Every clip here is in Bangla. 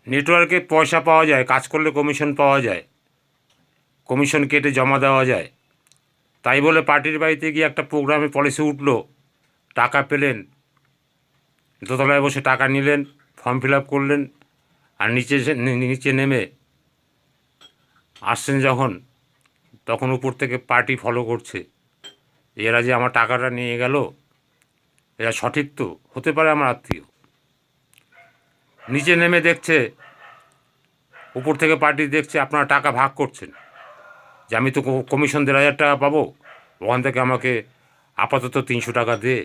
নেটওয়ার্কে পয়সা পাওয়া যায়, কাজ করলে কমিশন পাওয়া যায়, কমিশন কেটে জমা দেওয়া যায়। তাই বলে পার্টির বাড়িতে গিয়ে একটা প্রোগ্রামে পলিসি উঠলো, টাকা পেলেন, দোতলায় বসে টাকা নিলেন, ফর্ম ফিল আপ করলেন, আর নিচে নেমে আসছেন যখন, তখন উপর থেকে পার্টি ফলো করছে, এরা যে আমার টাকাটা নিয়ে গেল, এরা সঠিক তো? হতে পারে আমার আত্মীয়। নিচে নেমে দেখছে, উপর থেকে পার্টি দেখছে আপনারা টাকা ভাগ করছেন, যে আমি তো কমিশন 1,500 টাকা পাবো, ওখান থেকে আমাকে আপাতত 300 টাকা দে।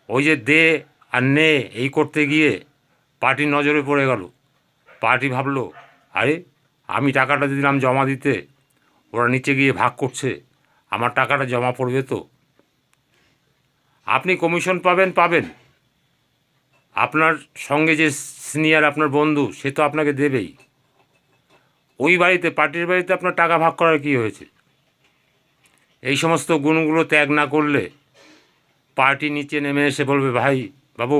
ওই যে দে আর নে এই করতে গিয়ে পার্টির নজরে পড়ে গেল। পার্টি ভাবলো, আরে আমি টাকাটা দিলাম জমা দিতে, ওরা নিচে গিয়ে ভাগ করছে, আমার টাকাটা জমা পড়বে তো। আপনি কমিশন পাবেন, আপনার সঙ্গে যে সিনিয়র আপনার বন্ধু সে তো আপনাকে দেবেই। ওই বাড়িতে, পার্টির বাড়িতে আপনার টাকা ভাগ করার কী হয়েছে? এই সমস্ত গুণগুলো ত্যাগ না করলে পার্টি নিচে নেমে এসে বলবে, ভাই বাবু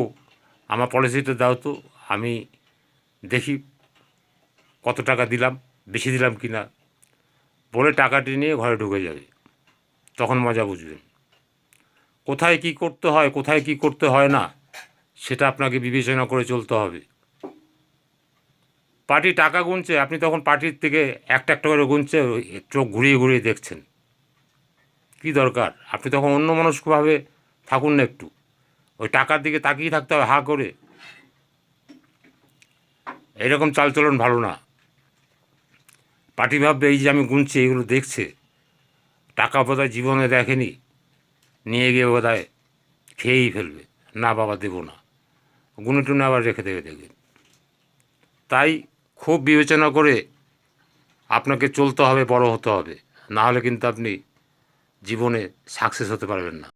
আমার পলিসিটা দাও তো, আমি দেখি কত টাকা দিলাম, বেশি দিলাম কি না, বলে টাকাটি নিয়ে ঘরে ঢুকে যাবে। তখন মজা বুঝবেন। কোথায় কি করতে হয়, কোথায় কি করতে হয় না, সেটা আপনাকে বিবেচনা করে চলতে হবে। পার্টি টাকা গুনছে, আপনি তখন পার্টির থেকে একটা একটা করে গুনছে, চোখ ঘুরিয়ে ঘুরিয়ে দেখছেন। কি দরকার? আপনি তখন অন্যমনস্কভাবে থাকুন না একটু। ওই টাকার দিকে তাকিয়ে থাকতে হবে হা করে। এরকম চালচলন ভালো না। পার্টি ভাববে এই যে আমি গুনছি এগুলো দেখছে, টাকা বোধহয় জীবনে দেখেনি, নিয়ে গিয়ে বোধহয় খেয়েই ফেলবে, না বাবা দেবো না, গুনে টুনে আবার রেখে দেবে দেখবে। তাই খুব বিবেচনা করে আপনাকে চলতে হবে, বড় হতে হবে, না হলে কিন্তু আপনি জীবনে সাকসেস হতে পারবেন না।